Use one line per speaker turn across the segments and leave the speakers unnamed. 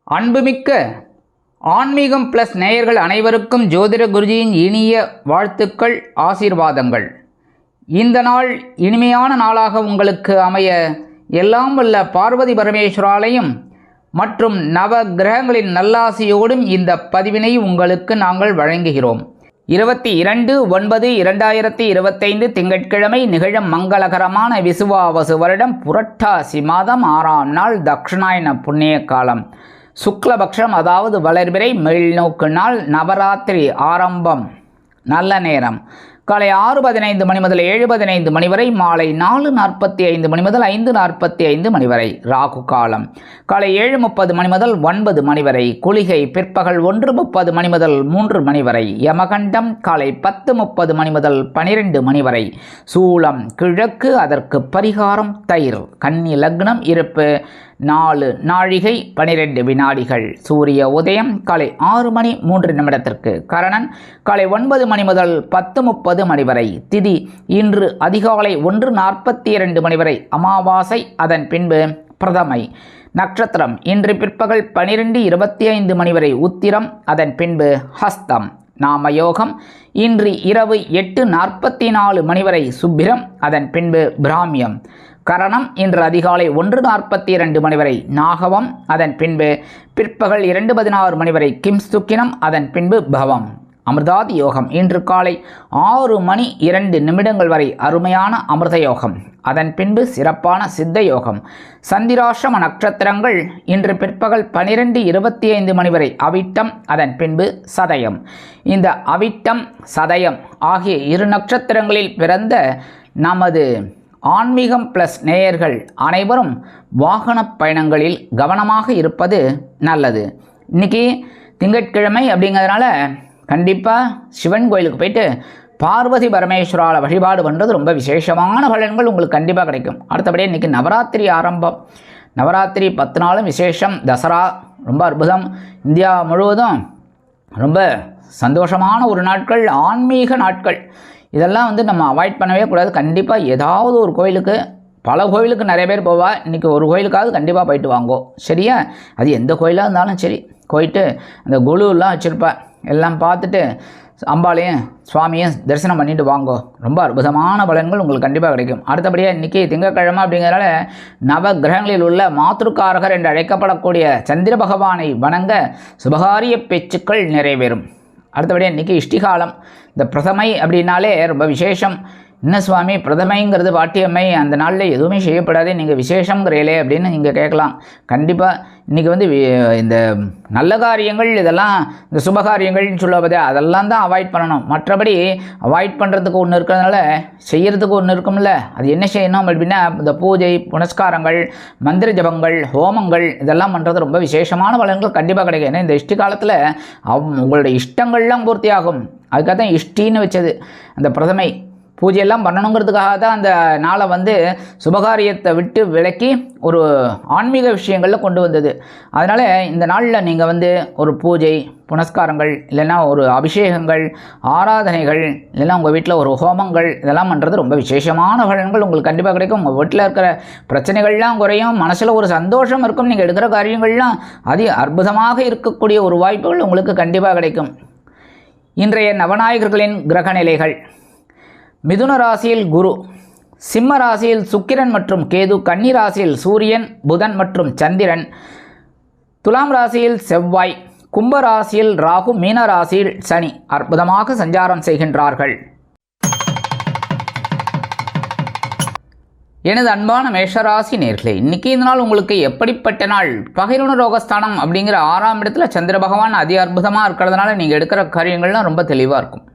அன்புமிக்க ஆன்மீகம் பிளஸ் நேயர்கள் அனைவருக்கும் ஜோதிட குருஜியின் இனிய வாழ்த்துக்கள், ஆசீர்வாதங்கள். இந்த நாள் இனிமையான நாளாக உங்களுக்கு அமைய எல்லாம் வல்ல பார்வதி பரமேஸ்வராலயம் மற்றும் நவ கிரகங்களின் நல்லாசியோடும் இந்த பதிவினை உங்களுக்கு நாங்கள் வழங்குகிறோம். 22/9/2025 திங்கட்கிழமை நிகழும் மங்களகரமான விசுவாவசு வருடம் புரட்டாசி மாதம் 6ஆம் நாள் தக்ஷணாயன புண்ணிய காலம். சுக்லபக்ஷம், அதாவது வளர்பிறை மேல்நோக்கு நாள். நவராத்திரி ஆரம்பம். நல்ல நேரம் காலை 6:15 மணி முதல் 7:15 மணி வரை, மாலை 4:45 மணி முதல் 5:45 மணி வரை. ராகு காலம் காலை 7:30 மணி முதல் 9 மணி வரை. குளிகை பிற்பகல் 1:30 மணி முதல் 3 மணி வரை. யமகண்டம் காலை 10:30 மணி முதல் 12 மணி வரை. சூலம் கிழக்கு, அதற்கு பரிகாரம் தயிர். கன்னி லக்னம், இருப்பு 4 நாழிகை 12 வினாடிகள். சூரிய உதயம் காலை 6 மணி 3 நிமிடத்திற்கு. கரணன் காலை 9 மணி முதல் 10:30 மணி வரை. திதி இன்று அதிகாலை 1:42 மணி வரை அமாவாசை, அதன் பின்பு பிரதமை. நட்சத்திரம் இன்று பிற்பகல் 12:25 மணி வரை உத்திரம், அதன் பின்பு ஹஸ்தம். நாமயோகம் இன்று இரவு 8:44 மணி வரை சுப்பிரம், அதன் பின்பு பிராமியம். கரணம் இன்று அதிகாலை 1:42 மணி வரை நாகவம், அதன் பின்பு பிற்பகல் 2:16 மணி வரை கிம்ஸ்துக்கினம், அதன் பின்பு பவம். அமிர்தாதி யோகம் இன்று காலை 6 மணி 2 நிமிடங்கள் வரை அருமையான அமிர்த யோகம், அதன் பின்பு சிறப்பான சித்த யோகம். சந்திராசிரம நட்சத்திரங்கள் இன்று பிற்பகல் 12:25 மணி வரை அவிட்டம், அதன் பின்பு சதயம். இந்த அவிட்டம் சதயம் ஆகிய 2 நட்சத்திரங்களில் பிறந்த நமது ஆன்மீகம் பிளஸ் நேயர்கள் அனைவரும் வாகன பயணங்களில் கவனமாக இருப்பது நல்லது. இன்றைக்கி திங்கட்கிழமை அப்படிங்கிறதுனால கண்டிப்பாக சிவன் கோயிலுக்கு போயிட்டு பார்வதி பரமேஸ்வரால வழிபாடு பண்ணுறது ரொம்ப விசேஷமான பலன்கள் உங்களுக்கு கண்டிப்பாக கிடைக்கும். அடுத்தபடியே இன்றைக்கி நவராத்திரி ஆரம்பம். நவராத்திரி 10 நாளும் விசேஷம். தசரா ரொம்ப அற்புதம். இந்தியா முழுவதும் ரொம்ப சந்தோஷமான ஒரு நாட்கள், ஆன்மீக நாட்கள். இதெல்லாம் நம்ம அவாய்ட் பண்ணவே கூடாது. கண்டிப்பாக ஏதாவது ஒரு கோயிலுக்கு, பல கோயிலுக்கு நிறைய பேர் போவா, இன்றைக்கி ஒரு கோயிலுக்காவது கண்டிப்பாக போயிட்டு வாங்கோ, சரியா? அது எந்த கோயிலாக இருந்தாலும் சரி, போயிட்டு அந்த கொலுவெல்லாம் வச்சுருப்பா, எல்லாம் பார்த்துட்டு அம்பாளையும் சுவாமியும் தரிசனம் பண்ணிட்டு வாங்கோ. ரொம்ப அற்புதமான பலன்கள் உங்களுக்கு கண்டிப்பாக கிடைக்கும். அடுத்தபடியாக இன்றைக்கி திங்கட்கிழமை அப்படிங்கிறதால நவ கிரகங்களில் உள்ள மாத்ருக்காரகர் என்று அழைக்கப்படக்கூடிய சந்திர பகவானை வணங்க சுபகாரிய பேச்சுக்கள் நிறைவேறும். அடுத்தபடியாக இன்றைக்கி இஷ்டிகாலம். இந்த பிரதமை அப்படின்னாலே ரொம்ப விசேஷம். என்ன சுவாமி பிரதமைங்கிறது பாட்டியம்மை, அந்த நாளில் எதுவுமே செய்யப்படாது, நீங்கள் விசேஷங்கிறீங்களே அப்படின்னு நீங்கள் கேட்கலாம். கண்டிப்பாக இன்றைக்கி இந்த நல்ல காரியங்கள், இதெல்லாம் இந்த சுபகாரியங்கள்னு சொல்லுவதே அதெல்லாம் தான் அவாய்ட் பண்ணணும். மற்றபடி அவாய்ட் பண்ணுறதுக்கு ஒன்று இருக்கிறதுனால செய்கிறதுக்கு ஒன்று இருக்கும்ல, அது என்ன செய்யணும் அப்படின்னா இந்த பூஜை புனஸ்காரங்கள், மந்திர ஜபங்கள், ஹோமங்கள் இதெல்லாம் பண்ணுறது ரொம்ப விசேஷமான பலன்கள் கண்டிப்பாக கிடைக்கும். ஏன்னா இந்த இஷ்டி காலத்தில் உங்களுடைய இஷ்டங்கள்லாம் பூர்த்தி ஆகும். அதுக்காக தான் இஷ்டின்னு வச்சது. அந்த பிரதமை பூஜையெல்லாம் பண்ணணுங்கிறதுக்காக தான் அந்த நாளை சுபகாரியத்தை விட்டு விலக்கி ஒரு ஆன்மீக விஷயங்களில் கொண்டு வந்தது. அதனால் இந்த நாளில் நீங்கள் ஒரு பூஜை புனஸ்காரங்கள், இல்லைன்னா ஒரு அபிஷேகங்கள், ஆராதனைகள், இல்லைன்னா உங்கள் வீட்டில் ஒரு ஹோமங்கள், இதெல்லாம் பண்ணுறது ரொம்ப விசேஷமான பலன்கள் உங்களுக்கு கண்டிப்பாக கிடைக்கும். உங்கள் வீட்டில் இருக்கிற பிரச்சனைகள்லாம் குறையும், மனசில் ஒரு சந்தோஷம் இருக்கும். நீங்கள் எடுக்கிற காரியங்கள்லாம் அதி அற்புதமாக இருக்கக்கூடிய ஒரு வாய்ப்புகள் உங்களுக்கு கண்டிப்பாக கிடைக்கும். இன்றைய நவநாயகர்களின் கிரக நிலைகள்: மிதுன ராசியில் குரு, சிம்ம ராசியில் சுக்கிரன் மற்றும் கேது, கன்னி ராசியில் சூரியன் புதன் மற்றும் சந்திரன், துலாம் ராசியில் செவ்வாய், கும்ப ராசியில் ராகு, மீன ராசியில் சனி அற்புதமாக சஞ்சாரம் செய்கின்றார்கள். எனது அன்பான மேஷராசி நேர்களே, இன்றைக்கி இந்த நாள் உங்களுக்கு எப்படிப்பட்ட நாள்? பகைருண ரோகஸ்தானம் அப்படிங்கிற 6ஆம் இடத்துல சந்திர பகவான் அதி அற்புதமாக இருக்கிறதுனால நீங்கள் எடுக்கிற காரியங்கள்லாம் ரொம்ப தெளிவாக இருக்கும்.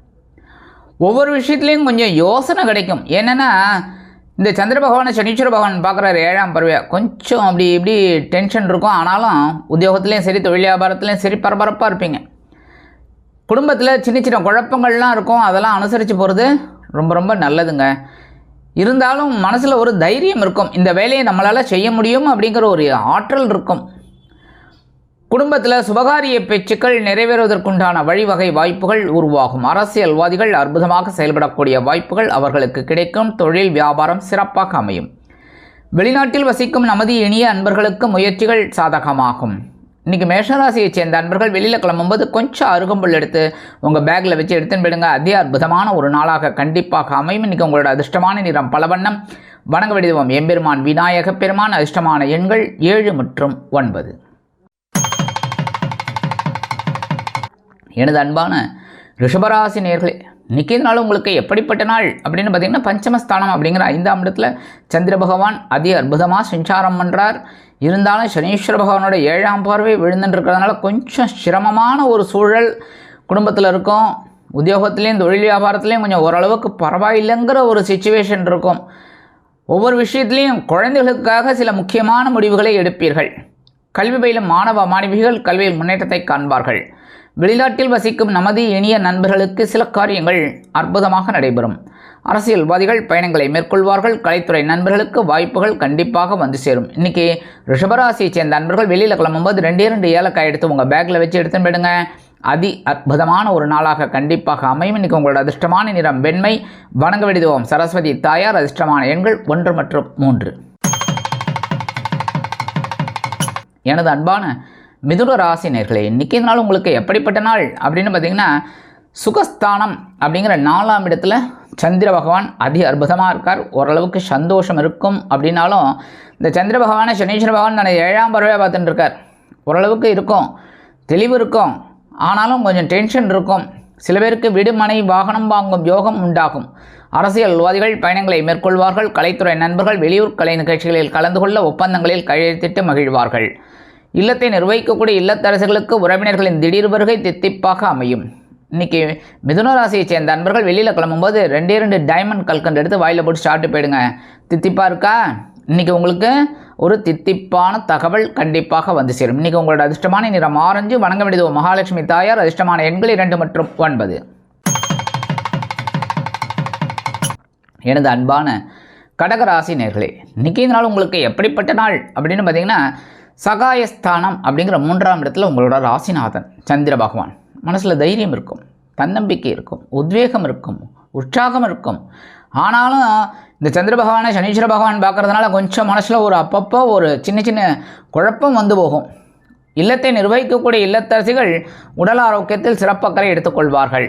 ஒவ்வொரு விஷயத்துலேயும் கொஞ்சம் யோசனை கிடைக்கும். என்னென்னா இந்த சந்திர பகவானை சனீஸ்வர பகவான் பார்க்குறாரு 7ஆம் பருவ, கொஞ்சம் அப்படி இப்படி டென்ஷன் இருக்கும். ஆனாலும் உத்தியோகத்துலேயும் சரி, தொழில் வியாபாரத்துலேயும் சரி பரபரப்பாக இருப்பீங்க. குடும்பத்தில் சின்ன சின்ன குழப்பங்கள்லாம் இருக்கும், அதெல்லாம் அனுசரித்து போகிறது ரொம்ப ரொம்ப நல்லதுங்க. இருந்தாலும் மனசில் ஒரு தைரியம் இருக்கும், இந்த வேலையை நம்மளால் செய்ய முடியும் அப்படிங்கிற ஒரு ஆற்றல் இருக்கும். குடும்பத்தில் சுபகாரிய பேச்சுக்கள் நிறைவேறுவதற்குண்டான வழிவகை வாய்ப்புகள் உருவாகும். அரசியல்வாதிகள் அற்புதமாக செயல்படக்கூடிய வாய்ப்புகள் அவர்களுக்கு கிடைக்கும். தொழில் வியாபாரம் சிறப்பாக அமையும். வெளிநாட்டில் வசிக்கும் நமது இனிய அன்பர்களுக்கு முயற்சிகள் சாதகமாகும். இன்றைக்கி மேஷராசியை சேர்ந்த அன்பர்கள் வெளியில் கிளம்பும்போது கொஞ்சம் அருகம்புல் எடுத்து உங்கள் பேக்கில் வச்சு எடுத்துன்னு போயிடுங்க. அதி அற்புதமான ஒரு நாளாக கண்டிப்பாக அமையும். இன்றைக்கி உங்களோட அதிர்ஷ்டமான நிறம் பலவண்ணம். வணங்க வேண்டியதும் எம்பெருமான் விநாயக பெருமான். அதிர்ஷ்டமான எண்கள் 7 மற்றும் 9. எனது அன்பான ரிஷபராசி நேயர்களே, இன்றைக்கி நாள் உங்களுக்கு எப்படிப்பட்ட நாள் அப்படின்னு பார்த்தீங்கன்னா, பஞ்சமஸ்தானம் அப்படிங்கிற 5ஆம் இடத்துல சந்திர பகவான் அதி அற்புதமாக சஞ்சாரம் பண்ணுறார். இருந்தாலும் சனீஸ்வர பகவானோட 7ஆம் பார்வை விழுந்துட்டுருக்கிறதுனால கொஞ்சம் சிரமமான ஒரு சூழல் குடும்பத்தில் இருக்கும். உத்தியோகத்துலேயும் தொழில் வியாபாரத்துலேயும் கொஞ்சம் ஓரளவுக்கு பரவாயில்லைங்கிற ஒரு சிச்சுவேஷன் இருக்கும். ஒவ்வொரு விஷயத்துலேயும் குழந்தைகளுக்காக சில முக்கியமான முடிவுகளை எடுப்பீர்கள். கல்வி பயிலும் மாணவ மாணவிகள் கல்வியில் முன்னேற்றத்தை காண்பார்கள். வெளிநாட்டில் வசிக்கும் நமது இனிய நண்பர்களுக்கு சில காரியங்கள் அற்புதமாக நடைபெறும். அரசியல்வாதிகள் பயணங்களை மேற்கொள்வார்கள். கலைத்துறை நண்பர்களுக்கு வாய்ப்புகள் கண்டிப்பாக வந்து சேரும். இன்றைக்கி ரிஷபராசியை சேர்ந்த நண்பர்கள் வெளியில் கிளம்பும்போது 2 ஏலக்காய் எடுத்து உங்கள் பேக்கில் வச்சு எடுத்துன்னு போயிடுங்க. அதி அற்புதமான ஒரு நாளாக கண்டிப்பாக அமையும். இன்றைக்கி உங்களோட அதிர்ஷ்டமான நிறம் வெண்மை. வணங்க வேண்டியதும் சரஸ்வதி தாயார். அதிர்ஷ்டமான எண்கள் 1 மற்றும் 3. எனது அன்பான மிதுன ராசி நேயர்களே, இன்றைக்கி நாள் உங்களுக்கு எப்படிப்பட்ட நாள் அப்படின்னு பார்த்தீங்கன்னா, சுகஸ்தானம் அப்படிங்கிற 4ஆம் இடத்துல சந்திர பகவான் அதி அற்புதமாக இருக்கார். ஓரளவுக்கு சந்தோஷம் இருக்கும். அப்படின்னாலும் இந்த சந்திர பகவானை சனீஸ்வர பகவான் தனது 7ஆம் பார்வையாக பார்த்துட்டு இருக்கார். ஓரளவுக்கு இருக்கும், தெளிவு இருக்கும், ஆனாலும் கொஞ்சம் டென்ஷன் இருக்கும். சில பேருக்கு வீடு மனை வாகனம் வாங்கும் யோகம் உண்டாகும். அரசியல்வாதிகள் பயணங்களை மேற்கொள்வார்கள். கலைத்துறை நண்பர்கள் வெளியூர் கலை நிகழ்ச்சிகளில் கலந்து கொள்ள ஒப்பந்தங்களில் கையெழுத்திட்டு மகிழ்வார்கள். இல்லத்தை நிர்வகிக்கக்கூடிய இல்லத்தரசுகளுக்கு உறவினர்களின் திடீர் வருகை தித்திப்பாக அமையும். இன்றைக்கி மிதுன ராசியை சேர்ந்த நண்பர்கள் வெளியில் கிளம்பும்போது 2 டைமண்ட் கல்கண்டு எடுத்து வாயில் போட்டு சாப்பிட்டு போயிடுங்க. தித்திப்பாக இருக்கா? இன்றைக்கி உங்களுக்கு ஒரு தித்திப்பான தகவல் கண்டிப்பாக வந்து சேரும். இன்றைக்கி உங்களோட அதிர்ஷ்டமான நிறம் ஆரஞ்சு. வணங்க வேண்டியது மகாலட்சுமி தாயார். அதிர்ஷ்டமான எண்கள் 2 மற்றும் 9. எனது அன்பான கடகராசி நேயர்களே, இன்றைக்கி நாள் உங்களுக்கு எப்படிப்பட்ட நாள் அப்படின்னு பார்த்தீங்கன்னா, சகாயஸ்தானம் அப்படிங்கிற 3ஆம் இடத்துல உங்களோட ராசிநாதன் சந்திர பகவான். மனசில் தைரியம் இருக்கும், தன்னம்பிக்கை இருக்கும், உத்வேகம் இருக்கும், உற்சாகம் இருக்கும். ஆனாலும் இந்த சந்திர பகவானை சனீஸ்வர பகவான் பார்க்குறதுனால கொஞ்சம் மனசில் ஒரு அப்பப்போ ஒரு சின்ன குழப்பம் வந்து போகும். இல்லத்தை நிர்வகிக்கக்கூடிய இல்லத்தரசிகள் உடல் ஆரோக்கியத்தில் சிறப்பக்கறை எடுத்துக்கொள்வார்கள்.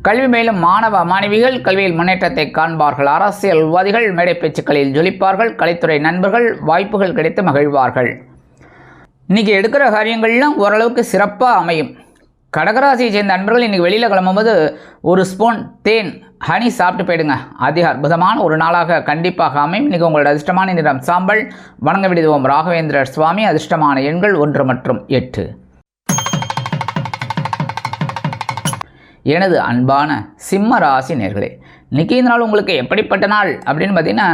கல்வி மேலும் மாணவ மாணவிகள் கல்வியில் முன்னேற்றத்தை காண்பார்கள். அரசியல்வாதிகள் மேடை பேச்சுக்களில் ஜொலிப்பார்கள். கலைத்துறை நண்பர்கள் வாய்ப்புகள் கிடைத்து மகிழ்வார்கள். இன்றைக்கி எடுக்கிற காரியங்கள்லாம் ஓரளவுக்கு சிறப்பாக அமையும். கடகராசியை சேர்ந்த நண்பர்கள் இன்றைக்கி வெளியில் கிளம்பும்போது 1 ஸ்பூன் தேன் ஹனி சாப்பிட்டு போயிடுங்க. அதிக அற்புதமான ஒரு நாளாக கண்டிப்பாக அமையும். இன்றைக்கி உங்களோட அதிர்ஷ்டமான நிறம் சாம்பல். வணங்க வேண்டியது ராகவேந்திரர் சுவாமி. அதிர்ஷ்டமான எண்கள் 1 மற்றும் 8. எனது அன்பான சிம்ம ராசி நேயர்களே, இன்றைக்கி இந்த நாள் உங்களுக்கு எப்படிப்பட்ட நாள் அப்படின்னு பார்த்தீங்கன்னா,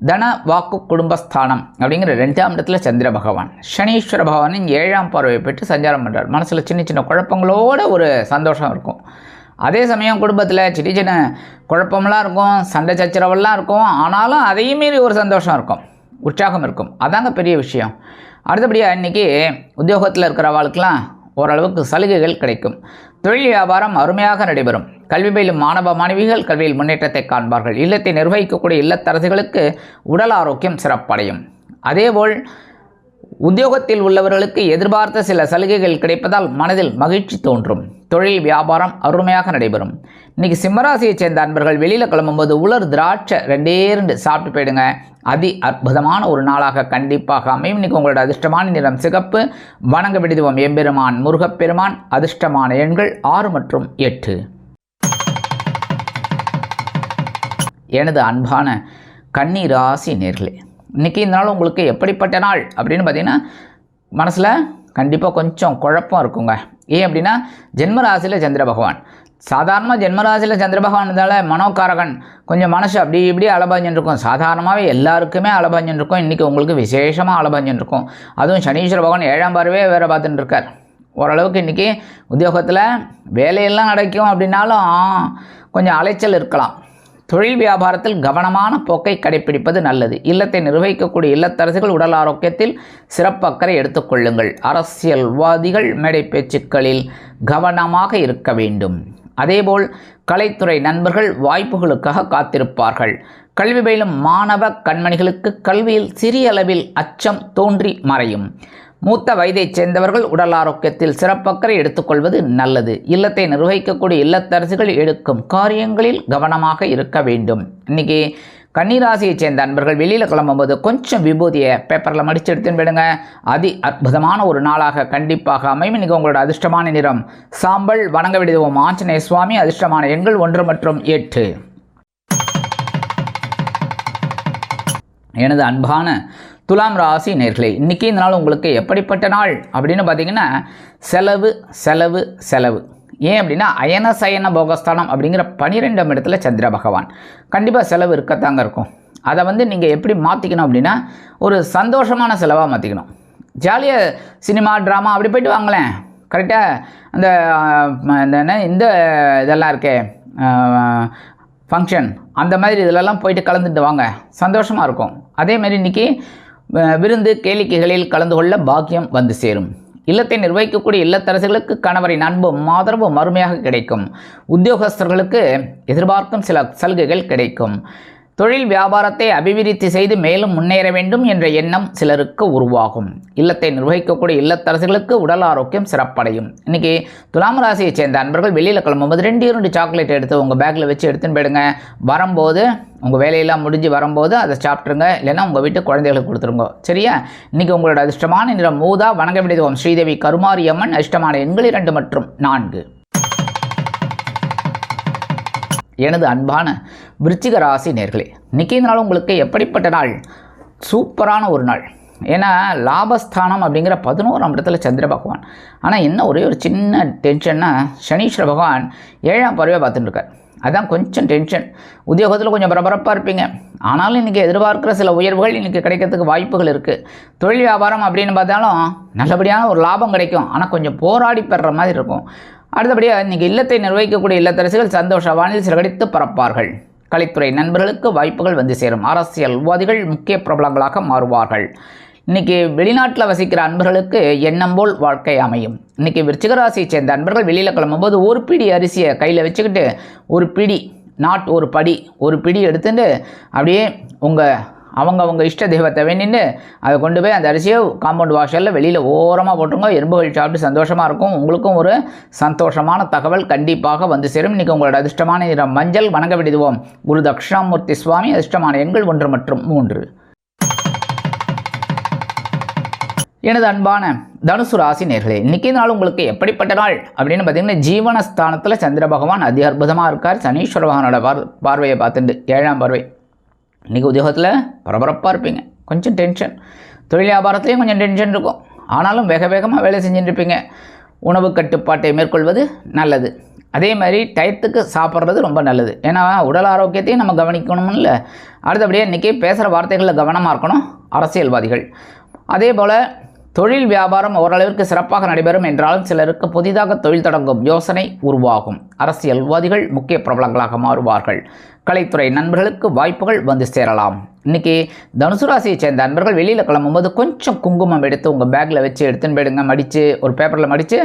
தன வாக்கு குடும்பஸ்தானம் அப்படிங்கிற 2ஆம் இடத்துல சந்திர பகவான் சனீஸ்வர பகவானின் 7ஆம் பார்வையை பெற்று சஞ்சாரம் பண்ணுறார். மனசில் சின்ன குழப்பங்களோட ஒரு சந்தோஷம் இருக்கும். அதே சமயம் குடும்பத்தில் சின்ன குழப்பமெல்லாம் இருக்கும், சண்டை சச்சரவெல்லாம் இருக்கும். ஆனாலும் அதையும் மீறி ஒரு சந்தோஷம் இருக்கும், உற்சாகம் இருக்கும். அதாங்க பெரிய விஷயம். அடுத்தபடியாக இன்றைக்கி உத்தியோகத்தில் இருக்கிறவாளுக்கெல்லாம் ஓரளவுக்கு சலுகைகள் கிடைக்கும். தொழில் வியாபாரம் அருமையாக நடைபெறும். கல்வி பயிலும் மாணவ மாணவிகள் கல்வியில் முன்னேற்றத்தை காண்பார்கள். இல்லத்தை நிர்வகிக்கக்கூடிய இல்லத்தரசிகளுக்கு உடல் ஆரோக்கியம் சிறப்படையும். அதேபோல் உத்தியோகத்தில் உள்ளவர்களுக்கு எதிர்பார்த்த சில சலுகைகள் கிடைப்பதால் மனதில் மகிழ்ச்சி தோன்றும். தொழில் வியாபாரம் அருமையாக நடைபெறும். இன்றைக்கி சிம்மராசியை சேர்ந்த அன்பர்கள் வெளியில் கிளம்பும்போது உலர் திராட்சை 2 சாப்பிட்டு போயிடுங்க. அதி அற்புதமான ஒரு நாளாக கண்டிப்பாக அமையும். இன்றைக்கி உங்களோட அதிர்ஷ்டமான நிறம் சிகப்பு. வணங்க வேண்டியது எம்பெருமான் முருகப்பெருமான். அதிர்ஷ்டமான எண்கள் 6 மற்றும் 8. எனது அன்பான கன்னி ராசி நேயர்களே, இன்றைக்கி இந்த நாள் உங்களுக்கு எப்படிப்பட்ட நாள் அப்படின்னு பார்த்தீங்கன்னா, மனசில் கண்டிப்பாக கொஞ்சம் குழப்பம் இருக்குங்க. ஏன் அப்படின்னா, ஜென்மராசியில் சந்திர பகவான். சாதாரணமாக ஜென்மராசியில் சந்திர பகவான் இருந்தால் மனோகாரகன். கொஞ்சம் மனசு அப்படி இப்படி அலபாஞ்சின்ருக்கும். சாதாரணமாகவே எல்லாருக்குமே அலபாஞ்சின்ருக்கும். இன்றைக்கி உங்களுக்கு விசேஷமாக அலபாஞ்சின்ருக்கும். அதுவும் சனீஸ்வர பகவான் 7ஆம் பார்வையே வேறு பார்த்துட்டு இருக்கார். ஓரளவுக்கு இன்றைக்கி உத்தியோகத்தில் வேலையெல்லாம் நடக்கும். அப்படின்னாலும் கொஞ்சம் அலைச்சல் இருக்கலாம். தொழில் வியாபாரத்தில் கவனமான போக்கை கடைப்பிடிப்பது நல்லது. இல்லத்தை நிர்வகிக்கக்கூடிய இல்லத்தரசுகள் உடல் ஆரோக்கியத்தில் சிறப்பு அக்கறை எடுத்துக்கொள்ளுங்கள். அரசியல்வாதிகள் மேடை பேச்சுக்களில் கவனமாக இருக்க வேண்டும். அதேபோல் கலைத்துறை நண்பர்கள் வாய்ப்புகளுக்காக காத்திருப்பார்கள். கல்வி பயிலும் மாணவ கண்மணிகளுக்கு கல்வியில் சிறிய அளவில் அச்சம் தோன்றி மறையும். மூத்த வயதைச் சேர்ந்தவர்கள் உடல் ஆரோக்கியத்தில் சிறப்பக்கறை எடுத்துக்கொள்வது நல்லது. இல்லத்தை நிர்வகிக்கக்கூடிய இல்லத்தரசிகள் எடுக்கும் காரியங்களில் கவனமாக இருக்க வேண்டும். இன்னைக்கு கன்னிராசியை சேர்ந்த அன்பர்கள் வெளியில் கிளம்பும்போது கொஞ்சம் விபூதியை பேப்பரில் மடித்து எடுத்துன்னு போயிடுங்க. அற்புதமான ஒரு நாளாக கண்டிப்பாக அமையும். இன்றைக்கி உங்களோட அதிர்ஷ்டமான நிறம் சாம்பல். வணங்க விடுவோம் ஆஞ்சநேய சுவாமி. அதிர்ஷ்டமான எண்கள் 1 மற்றும் 8. எனது அன்பான துலாம் ராசி நேயர்களே, இன்றைக்கி இந்த நாள் உங்களுக்கு எப்படிப்பட்ட நாள் அப்படின்னு பார்த்தீங்கன்னா செலவு செலவு செலவு. ஏன் அப்படின்னா அயன சயன போகஸ்தானம் அப்படிங்கிற 12ஆம் இடத்துல சந்திர பகவான். கண்டிப்பாக செலவு இருக்கத்தாங்க இருக்கும். அதை நீங்கள் எப்படி மாற்றிக்கணும் அப்படின்னா ஒரு சந்தோஷமான செலவாக மாற்றிக்கணும். ஜாலியாக சினிமா ட்ராமா அப்படி போய்ட்டு வாங்களேன். கரெக்டாக அந்த இந்த இதெல்லாம் இருக்கே ஃபங்க்ஷன், அந்த மாதிரி இதிலெல்லாம் போயிட்டு கலந்துட்டு வாங்க, சந்தோஷமாக இருக்கும். அதேமாதிரி இன்றைக்கி விருந்து கேளிக்கைகளில் கலந்து கொள்ள பாக்கியம் வந்து சேரும். இல்லத்தை நிர்வகிக்கக்கூடிய இல்லத்தரசிகளுக்கு கணவரின் அன்பும் ஆதரவும் அருமையாக கிடைக்கும். உத்தியோகஸ்தர்களுக்கு எதிர்பார்க்கும் சில சலுகைகள் கிடைக்கும். தொழில் வியாபாரத்தை அபிவிருத்தி செய்து மேலும் முன்னேற வேண்டும் என்ற எண்ணம் சிலருக்கு உருவாகும். இல்லத்தை நிர்வகிக்கக்கூடிய இல்லத்தரசிகளுக்கு உடல் ஆரோக்கியம் சிறப்படையும். இன்றைக்கி துலாம் ராசியை சேர்ந்த அன்பர்கள் வெளியில் கிளம்பும்போது 2 சாக்லேட் எடுத்து உங்கள் பேக்கில் வச்சு எடுத்துன்னு போயிடுங்க. வரும்போது உங்கள் வேலையெல்லாம் முடிஞ்சு வரும்போது அதை சாப்பிட்ருங்க. இல்லைன்னா உங்கள் வீட்டு குழந்தைகளுக்கு கொடுத்துருங்க. சரியா? இன்றைக்கி உங்களோட அதிர்ஷ்டமான நிறம் மூதா. வணங்க விடுவோம் ஸ்ரீதேவி கருமாரி அம்மன். அதிர்ஷ்டமான எண்கள் 2 மற்றும் 4. எனது அன்பான விருச்சிக ராசி நேர்களே, இன்றைக்கி இந்த நாள் உங்களுக்கு எப்படிப்பட்ட நாள்? சூப்பரான ஒரு நாள். ஏன்னா லாபஸ்தானம் அப்படிங்கிற 11ஆம் இடத்துல சந்திர பகவான். ஆனால் என்ன ஒரே ஒரு சின்ன டென்ஷன்னா சனீஸ்வர பகவான் 7ஆம் பார்வையை பார்த்துட்டு இருக்கார். அதான் கொஞ்சம் டென்ஷன். உத்தியோகத்தில் கொஞ்சம் பரபரப்பாக இருப்பீங்க. ஆனாலும் இன்றைக்கி எதிர்பார்க்குற சில உயர்வுகள் இன்றைக்கி கிடைக்கிறதுக்கு வாய்ப்புகள் இருக்குது. தொழில் வியாபாரம் அப்படின்னு பார்த்தாலும் நல்லபடியான ஒரு லாபம் கிடைக்கும். ஆனால் கொஞ்சம் போராடி பெறுற மாதிரி இருக்கும். அடுத்தபடியாக இன்றைக்கி இல்லத்தை நிர்வகிக்கக்கூடிய இல்லத்தரசிகள் சந்தோஷ வானில் சிறகடித்து பறப்பார்கள். கலைத்துறை நண்பர்களுக்கு வாய்ப்புகள் வந்து சேரும். அரசியல்வாதிகள் முக்கிய பிரபலங்களாக மாறுவார்கள். இன்றைக்கி வெளிநாட்டில் வசிக்கிற அன்பர்களுக்கு எண்ணம் போல் வாழ்க்கை அமையும். இன்றைக்கி விருச்சிகராசியை சேர்ந்த அன்பர்கள் வெளியில் கிளம்பும்போது ஒரு பிடி அரிசியை கையில் வச்சுக்கிட்டு ஒரு பிடி ஒரு பிடி எடுத்துட்டு அப்படியே அவங்க இஷ்ட தெய்வத்தை வேண்டின்னு அதை கொண்டு போய் அந்த அரிசியை காம்பவுண்ட் வாஷரில் வெளியில் ஓரமாக போட்டுருங்க. எறும்புகள் சாப்பிட்டு சந்தோஷமாக இருக்கும். உங்களுக்கும் ஒரு சந்தோஷமான தகவல் கண்டிப்பாக வந்து சேரும். இன்றைக்கி உங்களோட அதிர்ஷ்டமான நிறம் மஞ்சள். வணங்க விடுவோம் குரு தக்ஷணாமூர்த்தி சுவாமி. அதிர்ஷ்டமான எண்கள் 1 மற்றும் 3. எனது அன்பான தனுசு ராசி நேர்களே, இன்றைக்கி நாள் உங்களுக்கு எப்படிப்பட்ட நாள் அப்படின்னு பார்த்தீங்கன்னா ஜீவனஸ்தானத்தில் சந்திர பகவான் அதி அற்புதமாக இருக்கார். சனீஸ்வர பகவானோட பார்வையை பார்த்துட்டு 7ஆம் பார்வை. இன்றைக்கி உத்தியோகத்தில் பரபரப்பாக இருப்பீங்க. கொஞ்சம் டென்ஷன். தொழில் வியாபாரத்துலேயும் கொஞ்சம் டென்ஷன் இருக்கும். ஆனாலும் வேகமாக வேலை செஞ்சுட்டுருப்பீங்க. உணவு கட்டுப்பாட்டை மேற்கொள்வது நல்லது. அதே மாதிரி டயத்துக்கு சாப்பிட்றது ரொம்ப நல்லது. ஏன்னா உடல் ஆரோக்கியத்தையும் நம்ம கவனிக்கணும்னு இல்லை. அடுத்தபடியாக இன்றைக்கி பேசுகிற வார்த்தைகளில் கவனமாக இருக்கணும் அரசியல்வாதிகள். அதே போல் தொழில் வியாபாரம் ஓரளவிற்கு சிறப்பாக நடைபெறும் என்றாலும் சிலருக்கு புதிதாக தொழில் தொடங்கும் யோசனை உருவாகும். அரசியல்வாதிகள் முக்கிய பிரபலங்களாக மாறுவார்கள். கலைத்துறை நண்பர்களுக்கு வாய்ப்புகள் வந்து சேரலாம். இன்றைக்கி தனுசு ராசியை சேர்ந்த நண்பர்கள் வெளியில் கிளம்பும்போது கொஞ்சம் குங்குமம் எடுத்து உங்கள் பேக்கில் வச்சு எடுத்துன்னு போயிடுங்க. மடித்து ஒரு பேப்பரில் மடித்து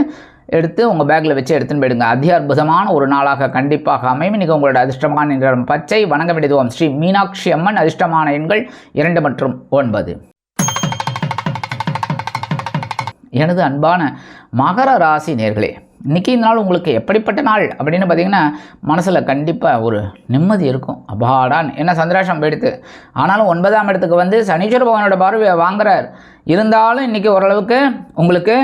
எடுத்து உங்கள் பேக்கில் வச்சு எடுத்துன்னு போயிடுங்க. அதி அற்புதமான ஒரு நாளாக கண்டிப்பாக அமையும். இன்றைக்கி உங்களோட அதிர்ஷ்டமான நிறம் பச்சை. வணங்க விடுவோம் ஸ்ரீ மீனாட்சி அம்மன். அதிர்ஷ்டமான எண்கள் 2 மற்றும் 9. எனது அன்பான மகர ராசி நேர்களே, இன்றைக்கி இந்த நாள் உங்களுக்கு எப்படிப்பட்ட நாள் அப்படின்னு பார்த்தீங்கன்னா மனசில் கண்டிப்பாக ஒரு நிம்மதி இருக்கும். அபாடான் என்ன சந்திராஷம் போயிடுத்து. ஆனாலும் 9ஆம் இடத்துக்கு வந்து சனீஸ்வர பகவானோட பார்வையை வாங்குறார். இருந்தாலும் இன்றைக்கி ஓரளவுக்கு உங்களுக்கு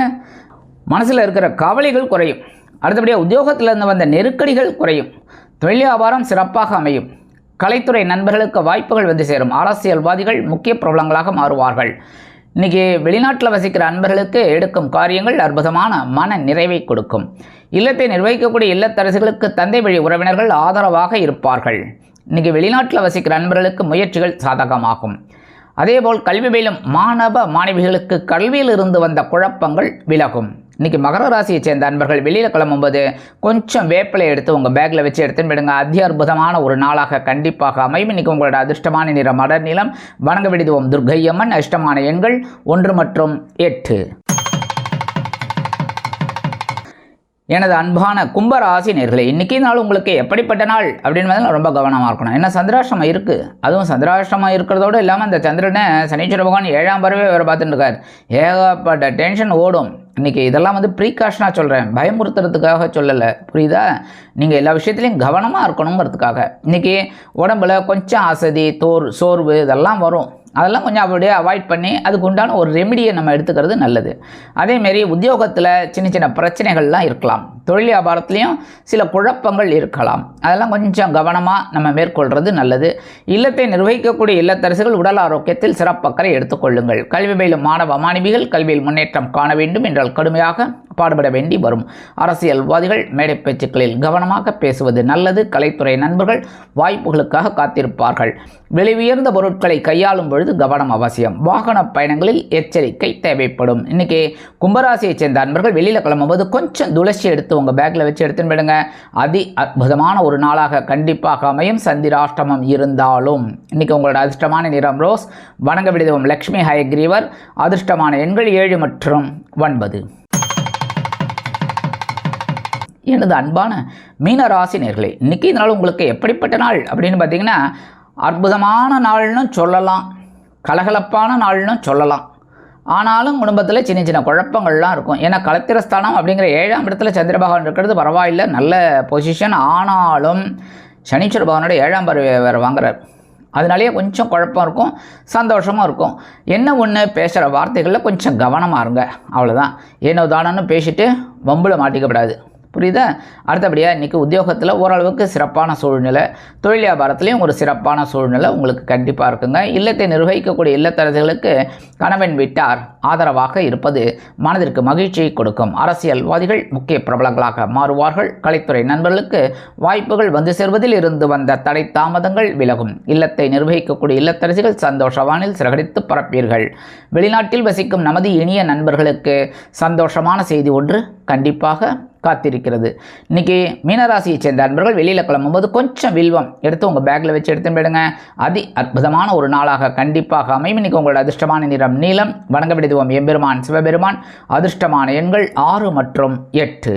மனசில் இருக்கிற கவலைகள் குறையும். அடுத்தபடியாக உத்தியோகத்திலிருந்து வந்த நெருக்கடிகள் குறையும். தொழில் வியாபாரம் சிறப்பாக அமையும். கலைத்துறை நண்பர்களுக்கு வாய்ப்புகள் வந்து சேரும். அரசியல்வாதிகள் முக்கிய பிரபலங்களாக மாறுவார்கள். இன்றைக்கி வெளிநாட்டில் வசிக்கிற அன்பர்களுக்கு எடுக்கும் காரியங்கள் அற்புதமான மன நிறைவை கொடுக்கும். இல்லத்தை நிர்வகிக்கக்கூடிய இல்லத்தரசிகளுக்கு தந்தை வழி உறவினர்கள் ஆதரவாக இருப்பார்கள். இன்றைக்கி வெளிநாட்டில் வசிக்கிற அன்பர்களுக்கு முயற்சிகள் சாதகமாகும். அதேபோல் கல்வி பயிலும் மாணவிகளுக்கு கல்வியில் இருந்து வந்த குழப்பங்கள் விலகும். இன்றைக்கி மகர ராசியை சேர்ந்த அன்பர்கள் வெளியில் கிளம்பும்போது கொஞ்சம் வேப்பிலை எடுத்து உங்கள் பேக்கில் வச்சு எடுத்துன்னு போயிடுங்க. அதி அற்புதமான ஒரு நாளாக கண்டிப்பாக அமையும். இன்றைக்கி உங்களோட அதிர்ஷ்டமான நிறம் அடர் நிலம். வணங்க விடுவோம் துர்க்கையம்மன். அதிர்ஷ்டமான எண்கள் 1 மற்றும் 8. எனது அன்பான கும்பராசி நேர்களே, இன்றைக்கி நாள் உங்களுக்கு எப்படிப்பட்ட நாள் அப்படின்னு ரொம்ப கவனமாக இருக்கணும். ஏன்னா சந்திராஷ்டமம் இருக்குது. அதுவும் சந்திராஷ்டமம் இருக்கிறதோடு இல்லாமல் இந்த சந்திரனை சனீஸ்வர பகவான் 7ஆம் பறவை வேறு பார்த்துட்டு இருக்கார். ஏகப்பட்ட டென்ஷன் ஓடும். இன்றைக்கி இதெல்லாம் பிரீகாஷனாக சொல்கிறேன், பயமுறுத்துறதுக்காக சொல்லலை, புரியுதா? நீங்கள் எல்லா விஷயத்துலையும் கவனமாக இருக்கணுங்கிறதுக்காக. இன்றைக்கி உடம்புல கொஞ்சம் அசதி, சோர்வு இதெல்லாம் வரும். அதெல்லாம் கொஞ்சம் அப்படியே அவாய்ட் பண்ணி அதுக்கு உண்டான ஒரு ரெமிடியை நம்ம எடுத்துக்கிறது நல்லது. அதேமாரி உத்தியோகத்தில் சின்ன சின்ன பிரச்சனைகள்லாம் இருக்கலாம். தொழில் வியாபாரத்துலேயும் சில குழப்பங்கள் இருக்கலாம். அதெல்லாம் கொஞ்சம் கவனமாக நம்ம மேற்கொள்வது நல்லது. இல்லத்தை நிர்வகிக்கக்கூடிய இல்லத்தரசுகள் உடல் ஆரோக்கியத்தில் சிறப்பக்கறை எடுத்துக்கொள்ளுங்கள். கல்வி பயிலும் மாணவ மாணவிகள் கல்வியில் முன்னேற்றம் காண வேண்டும் என்றால் கடுமையாக பாடுபட வேண்டி வரும். அரசியல்வாதிகள் மேடை பேச்சுக்களில் கவனமாக பேசுவது நல்லது. கலைத்துறை நண்பர்கள் வாய்ப்புகளுக்காக காத்திருப்பார்கள். விலை உயர்ந்த பொருட்களை கையாளும் பொழுது கவனம் அவசியம். வாகன பயணங்களில் எச்சரிக்கை தேவைப்படும். இன்றைக்கி கும்பராசியை சேர்ந்த அன்பர்கள் வெளியில் கிளம்பும்போது கொஞ்சம் துளசி எடுத்து உங்கள் பேக்கில் வச்சு எடுத்துன்னு போயிடுங்க. அதி அற்புதமான ஒரு நாளாக கண்டிப்பாக அமையும். சந்திராஷ்டமம் இருந்தாலும் இன்றைக்கி உங்களோட அதிர்ஷ்டமான நிறம் ரோஸ். வணங்க விடுதவும் லக்ஷ்மி ஹயக்ரீவர். அதிர்ஷ்டமான எண்கள் 7 மற்றும் 9. எனது அன்பான மீனராசி நேர்களே, இன்றைக்கி இதனால் உங்களுக்கு எப்படிப்பட்ட நாள் அப்படின்னு பார்த்தீங்கன்னா அற்புதமான நாள்னு சொல்லலாம், கலகலப்பான நாள்னு சொல்லலாம். ஆனாலும் குடும்பத்தில் சின்ன சின்ன குழப்பங்கள்லாம் இருக்கும். ஏன்னா களத்திரஸ்தானம் அப்படிங்கிற 7ஆம் இடத்துல சந்திர பகவான் இருக்கிறது பரவாயில்லை, நல்ல பொசிஷன். ஆனாலும் சனீஸ்வர பகவானோட 7ஆம் பார்வை வேறு வாங்குறார். அதனாலேயே கொஞ்சம் குழப்பம் இருக்கும், சந்தோஷமாக இருக்கும். என்ன ஒன்று பேசுகிற வார்த்தைகளில் கொஞ்சம் கவனமாக இருங்க, அவ்வளோதான். ஏனோ தானன்னு பேசிட்டு வம்பில் மாட்டிக்கப்படாது, புரியுதா? அடுத்தபடியாக இன்றைக்கி உத்தியோகத்தில் ஓரளவுக்கு சிறப்பான சூழ்நிலை, தொழில் வியாபாரத்துலேயும் ஒரு சிறப்பான சூழ்நிலை உங்களுக்கு கண்டிப்பாக இருக்குங்க. இல்லத்தை நிர்வகிக்கக்கூடிய இல்லத்தரசிகளுக்கு கணவன் வீட்டார் ஆதரவாக இருப்பது மனதிற்கு மகிழ்ச்சியை கொடுக்கும். அரசியல்வாதிகள் முக்கிய பிரபலங்களாக மாறுவார்கள். கலைத்துறை நண்பர்களுக்கு வாய்ப்புகள் வந்து சேர்வதில் இருந்து வந்த தடை தாமதங்கள் விலகும். இல்லத்தை நிர்வகிக்கக்கூடிய இல்லத்தரசிகள் சந்தோஷவானில் சிறகடித்து பரப்பீர்கள். வெளிநாட்டில் வசிக்கும் நமது இனிய நண்பர்களுக்கு சந்தோஷமான செய்தி ஒன்று கண்டிப்பாக காத்திருக்கிறது. இன்றைக்கி மீனராசியை சேர்ந்த நண்பர்கள் வெளியில் கிளம்பும்போது கொஞ்சம் வில்வம் எடுத்து உங்கள் பேக்கில் வச்சு எடுத்துன்னு போயிடுங்க. அதி அற்புதமான ஒரு நாளாக கண்டிப்பாக அமையும். இன்றைக்கி உங்களோட அதிர்ஷ்டமான நிறம் நீலம். வணங்க விடுவோம் எம்பெருமான் சிவபெருமான். அதிர்ஷ்டமான எண்கள் 6 மற்றும் 8.